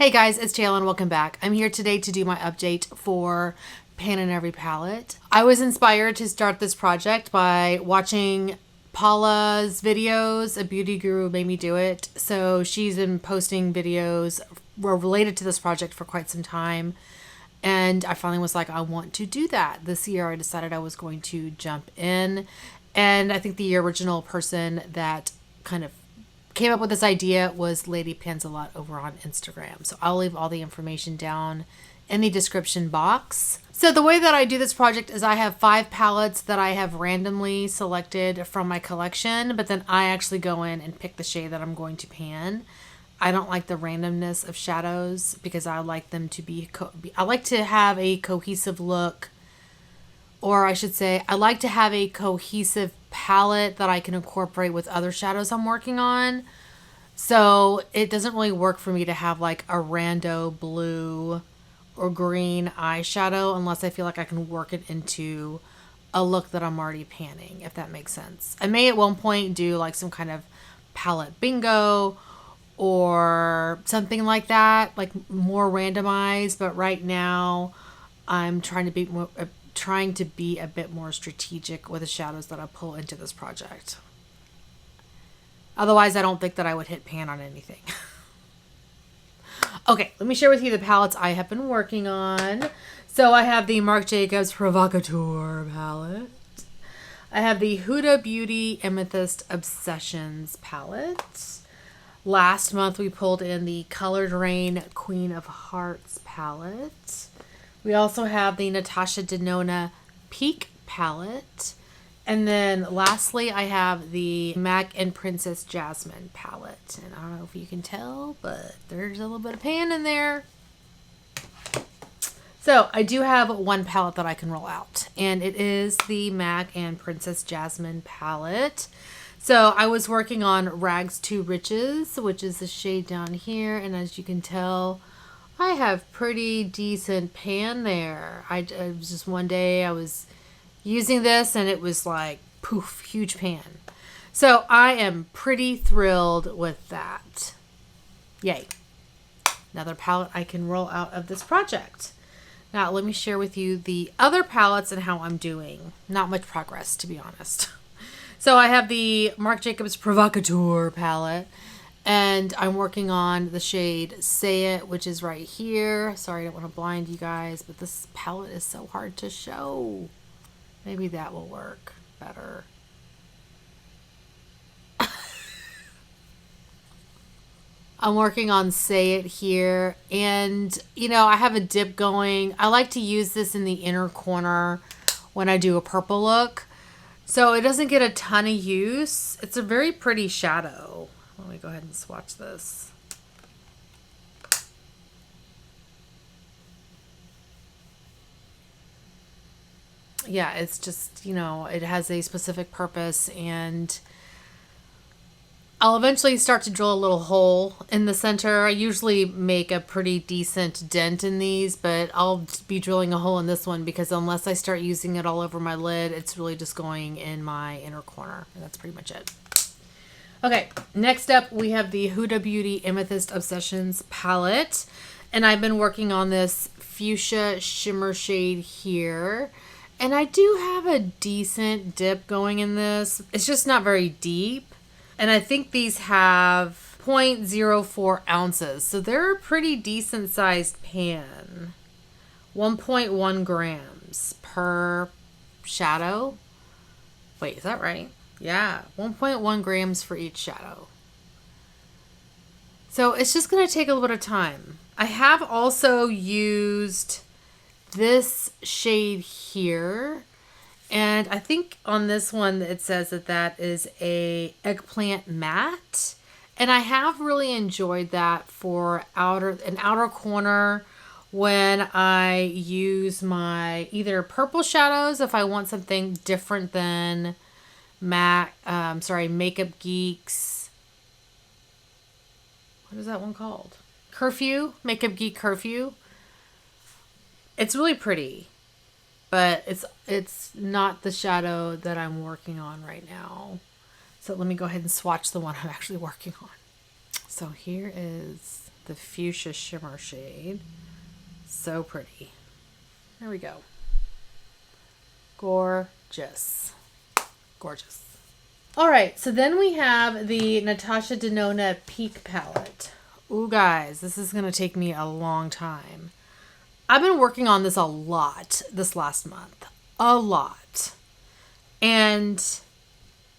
Hey guys, it's Jayla and welcome back. I'm here today to do my update for Pan in Every Palette. I was inspired to start this project by watching Paula's videos. A beauty guru made me do it. So she's been posting videos related to this project for quite some time. And I finally was like, I want to do that. This year I decided I was going to jump in. And I think the original person that kind of came up with this idea was Lady Panzalot over on Instagram. So I'll leave all the information down in the description box. So the way that I do this project is I have 5 palettes that I have randomly selected from my collection, but then I actually go in and pick the shade that I'm going to pan. I don't like the randomness of shadows because I like them to be, I like to have a cohesive look, or I should say, I like to have a cohesive palette that I can incorporate with other shadows I'm working on. So it doesn't really work for me to have like a rando blue or green eyeshadow unless I feel like I can work it into a look that I'm already panning, if that makes sense. I may at one point do like some kind of palette bingo or something like that, like more randomized, but right now I'm trying to be a bit more strategic with the shadows that I pull into this project. Otherwise, I don't think that I would hit pan on anything. Okay, let me share with you the palettes I have been working on. So I have the Marc Jacobs Provocateur palette. I have the Huda Beauty Amethyst Obsessions palette. Last month we pulled in the Colored Raine Queen of Hearts palette. We also have the Natasha Denona Peak palette. And then lastly, I have the MAC and Princess Jasmine palette. And I don't know if you can tell, but there's a little bit of pan in there. So I do have one palette that I can roll out, and it is the MAC and Princess Jasmine palette. So I was working on Rags to Riches, which is the shade down here. And as you can tell, I have pretty decent pan there. It was just one day I was using this and it was like, poof, huge pan. So I am pretty thrilled with that. Yay. Another palette I can roll out of this project. Now let me share with you the other palettes and how I'm doing. Not much progress, to be honest. So I have the Marc Jacobs Provocateur palette. And I'm working on the shade Say It, which is right here. Sorry, I don't want to blind you guys, but this palette is so hard to show. Maybe that will work better. I'm working on Say It here. And, you know, I have a dip going. I like to use this in the inner corner when I do a purple look. So it doesn't get a ton of use. It's a very pretty shadow. Let me go ahead and swatch this. Yeah, it's just, you know, it has a specific purpose, and I'll eventually start to drill a little hole in the center. I usually make a pretty decent dent in these, but I'll be drilling a hole in this one because unless I start using it all over my lid, it's really just going in my inner corner, and that's pretty much it. Okay, next up we have the Huda Beauty Amethyst Obsessions palette. And I've been working on this fuchsia shimmer shade here. And I do have a decent dip going in this. It's just not very deep. And I think these have 0.04 ounces. So they're a pretty decent sized pan. 1.1 grams per shadow. Wait, is that right? Yeah, 1.1 grams for each shadow. So it's just going to take a little bit of time. I have also used this shade here. And I think on this one it says that that is a eggplant matte. And I have really enjoyed that for an outer corner when I use my either purple shadows if I want something different than Makeup Geek's, what is that one called? Curfew, Makeup Geek Curfew. It's really pretty, but it's not the shadow that I'm working on right now. So let me go ahead and swatch the one I'm actually working on. So here is the Fuchsia Shimmer shade. So pretty. There we go. Gorgeous. Gorgeous. All right, so then we have the Natasha Denona Peak Palette. Ooh, guys, this is going to take me a long time. I've been working on this a lot this last month. A lot. And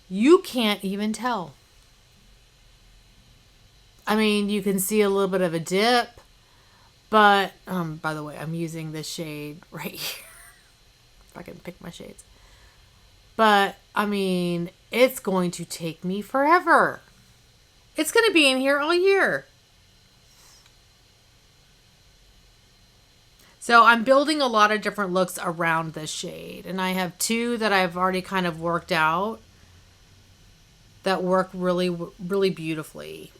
you can't even tell. I mean, you can see a little bit of a dip, but, by the way, I'm using this shade right here. If I can pick my shades. But, I mean, it's going to take me forever. It's going to be in here all year. So I'm building a lot of different looks around this shade. And I have two that I've already kind of worked out that work really, really beautifully.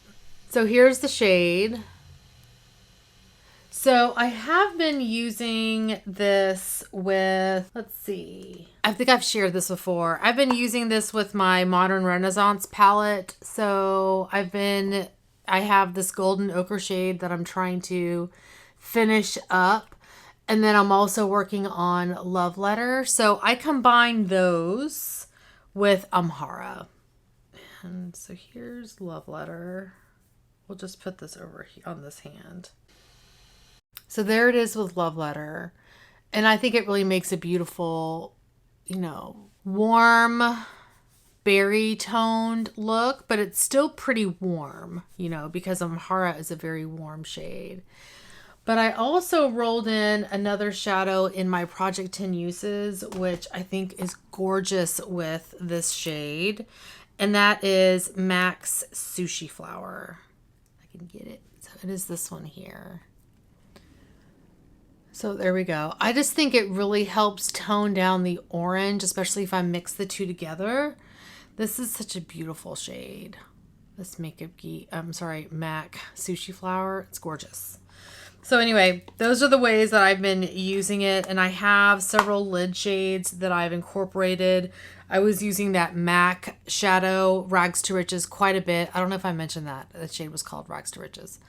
So here's the shade. So I have been using this with, let's see, I think I've shared this before. I've been using this with my Modern Renaissance palette. So I have this golden ochre shade that I'm trying to finish up. And then I'm also working on Love Letter. So I combine those with Amhara. And so here's Love Letter. We'll just put this over here on this hand. So there it is with Love Letter. And I think it really makes a beautiful, you know, warm, berry toned look, but it's still pretty warm, you know, because Amhara is a very warm shade. But I also rolled in another shadow in my Project 10 Uses, which I think is gorgeous with this shade. And that is MAC's Sushi Flower. I can get it. So it is this one here. So there we go. I just think it really helps tone down the orange, especially if I mix the two together. This is such a beautiful shade. This MAC Sushi Flower. It's gorgeous. So anyway, those are the ways that I've been using it. And I have several lid shades that I've incorporated. I was using that MAC shadow, Rags to Riches, quite a bit. I don't know if I mentioned that. That shade was called Rags to Riches.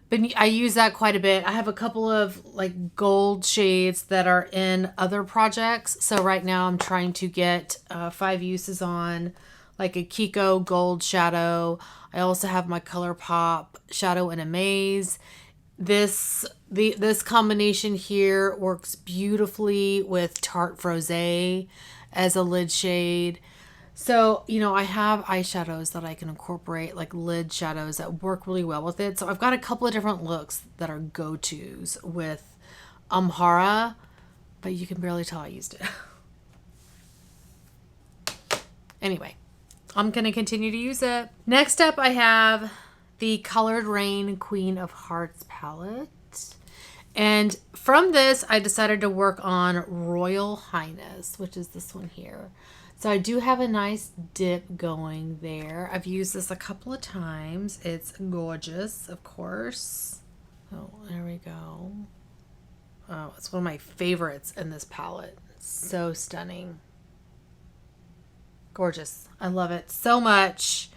But I use that quite a bit. I have a couple of like gold shades that are in other projects. So right now I'm trying to get 5 uses on like a Kiko gold shadow. I also have my Colourpop shadow in Amaze. This combination here works beautifully with Tarte Frosé as a lid shade. So, you know, I have eyeshadows that I can incorporate, like lid shadows that work really well with it. So I've got a couple of different looks that are go-tos with Amhara, but you can barely tell I used it. Anyway, I'm going to continue to use it. Next up, I have the Colored Raine Queen of Hearts palette. And from this, I decided to work on Royal Highness, which is this one here. So I do have a nice dip going there. I've used this a couple of times. It's gorgeous, of course. Oh, there we go. Oh, it's one of my favorites in this palette. So stunning. Gorgeous. I love it so much.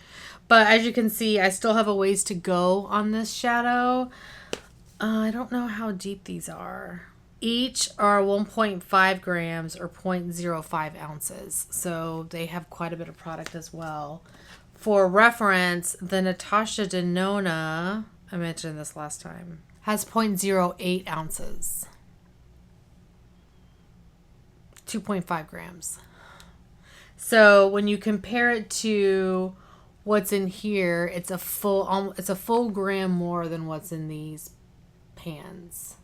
But as you can see, I still have a ways to go on this shadow. I don't know how deep these are. Each are 1.5 grams or 0.05 ounces. So they have quite a bit of product as well. For reference, the Natasha Denona, I mentioned this last time, has 0.08 ounces. 2.5 grams. So when you compare it to what's in here, it's a full gram more than what's in these pans.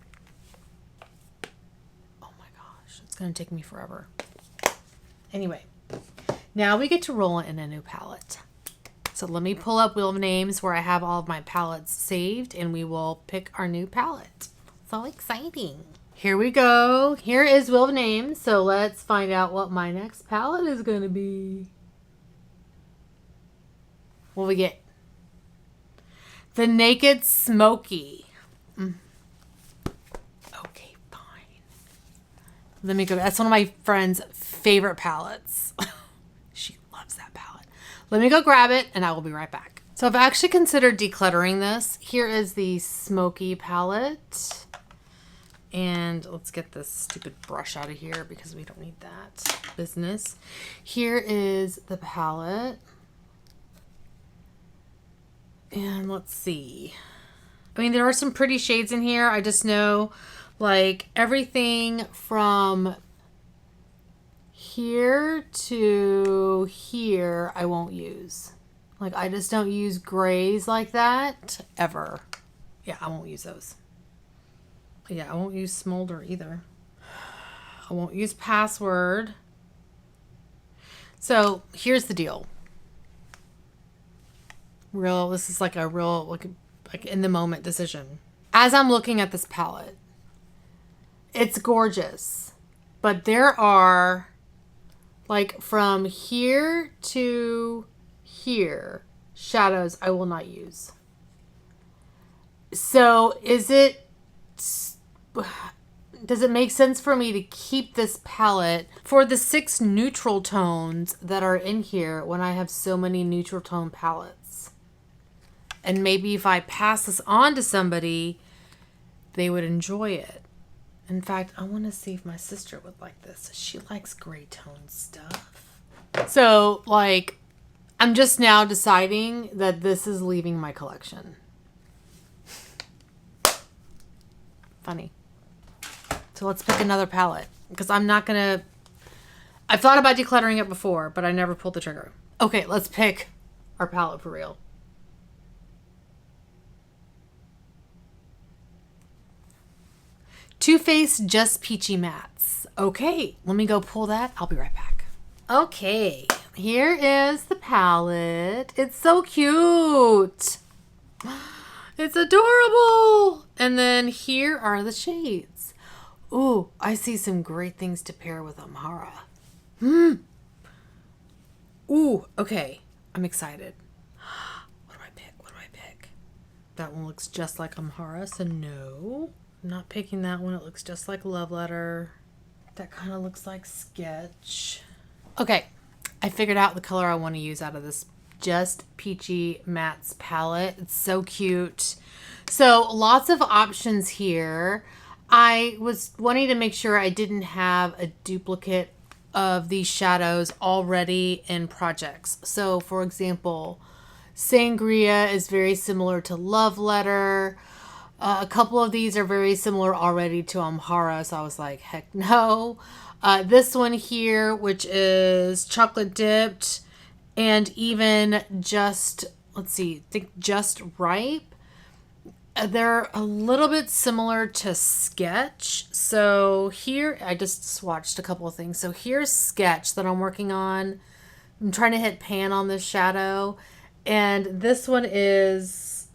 Oh my gosh, it's gonna take me forever. Anyway, now we get to roll in a new palette. So let me pull up Wheel of Names where I have all of my palettes saved, and we will pick our new palette. So exciting. Here we go. Here is Wheel of Names. So let's find out what my next palette is going to be. What we get? The Naked Smoky. Okay, fine. Let me go. That's one of my friend's favorite palettes. She loves that palette. Let me go grab it and I will be right back. So I've actually considered decluttering this. Here is the Smoky Palette. And let's get this stupid brush out of here because we don't need that business. Here is the palette. And let's see. I mean, there are some pretty shades in here. I just know like everything from here to here I won't use. Like I just don't use grays like that ever. Yeah, I won't use those. Yeah, I won't use Smolder either. I won't use Password. So here's the deal. This is like a real, like in the moment decision. As I'm looking at this palette, it's gorgeous. But there are like from here to here shadows I will not use. So does it make sense for me to keep this palette for the 6 neutral tones that are in here when I have so many neutral tone palettes? And maybe if I pass this on to somebody, they would enjoy it. In fact, I want to see if my sister would like this. She likes gray tone stuff. So, like, I'm just now deciding that this is leaving my collection. Funny. So let's pick another palette because I'm not going to... I've thought about decluttering it before, but I never pulled the trigger. Okay, let's pick our palette for real. Too Faced Just Peachy Mattes. Okay, let me go pull that. I'll be right back. Okay, here is the palette. It's so cute. It's adorable. And then here are the shades. Ooh, I see some great things to pair with Amhara. Ooh, okay. I'm excited. What do I pick? What do I pick? That one looks just like Amhara, so no. I'm not picking that one. It looks just like Love Letter. That kind of looks like Sketch. Okay, I figured out the color I want to use out of this Just Peachy Mattes palette. It's so cute. So lots of options here. I was wanting to make sure I didn't have a duplicate of these shadows already in projects. So for example, Sangria is very similar to Love Letter. A couple of these are very similar already to Amhara, so I was like, heck no. This one here, which is chocolate dipped, and even just, let's see, I think Just Ripe. They're a little bit similar to Sketch. So here, I just swatched a couple of things. So here's Sketch that I'm working on. I'm trying to hit pan on this shadow. And this one is,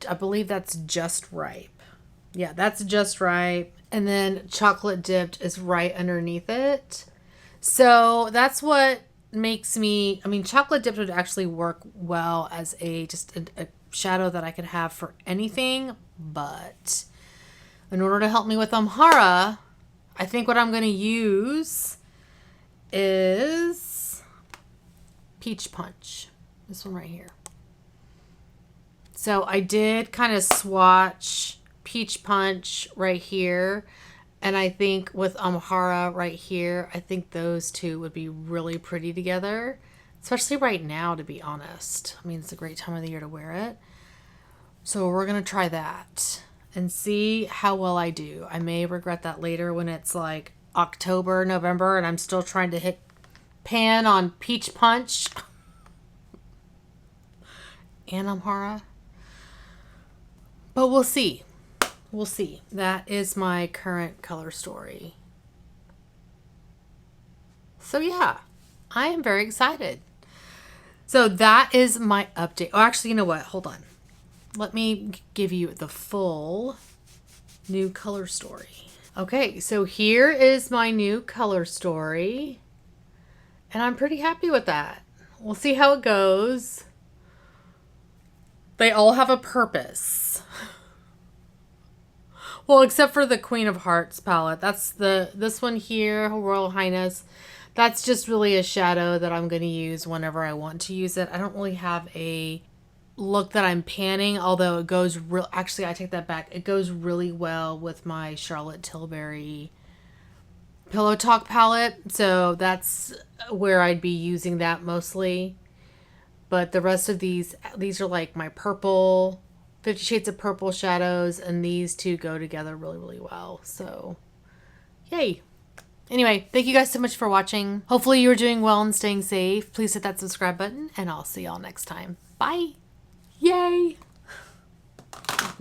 I believe that's Just Ripe. Yeah, that's Just Ripe. And then Chocolate Dipped is right underneath it. So that's what makes me, I mean, Chocolate Dipped would actually work well as a shadow that I could have for anything, but in order to help me with Amhara, I think what I'm going to use is Peach Punch. This one right here. So I did kind of swatch Peach Punch right here, and I think with Amhara right here, I think those two would be really pretty together. Especially right now, to be honest. I mean, it's a great time of the year to wear it. So we're going to try that and see how well I do. I may regret that later when it's like October, November, and I'm still trying to hit pan on Peach Punch and Amhara. But we'll see. We'll see. That is my current color story. So yeah, I am very excited. So that is my update. Oh, actually, you know what? Hold on. Let me give you the full new color story. Okay, so here is my new color story. And I'm pretty happy with that. We'll see how it goes. They all have a purpose. Well, except for the Queen of Hearts palette. That's this one here, Royal Highness. That's just really a shadow that I'm going to use whenever I want to use it. I don't really have a look that I'm panning, although it goes real, actually I take that back. It goes really well with my Charlotte Tilbury Pillow Talk palette. So that's where I'd be using that mostly. But the rest of these are like my purple, 50 Shades of Purple shadows, and these two go together really, really well. So, yay. Anyway, thank you guys so much for watching. Hopefully you're doing well and staying safe. Please hit that subscribe button, and I'll see y'all next time. Bye. Yay.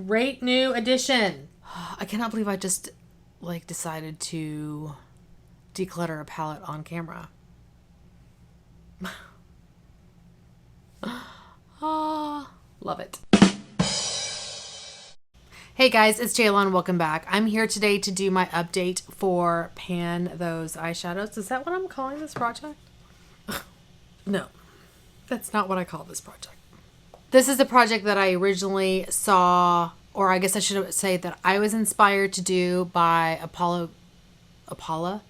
Great new addition. I cannot believe I just, like, decided to declutter a palette on camera. Love it. Hey guys, it's Jayla and welcome back. I'm here today to do my update for Pan Those Eyeshadows. Is that what I'm calling this project? No, that's not what I call this project. This is a project that I originally saw, or I guess I should say that I was inspired to do by Apollo.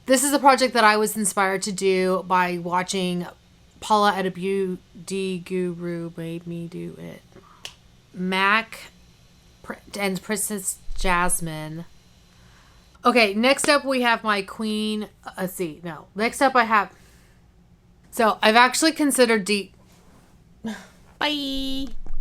This is a project that I was inspired to do by watching Paula at a Beauty Guru made me do it. Mac and Princess Jasmine. Okay, next up we have my queen. Next up I have. So I've actually considered Bye.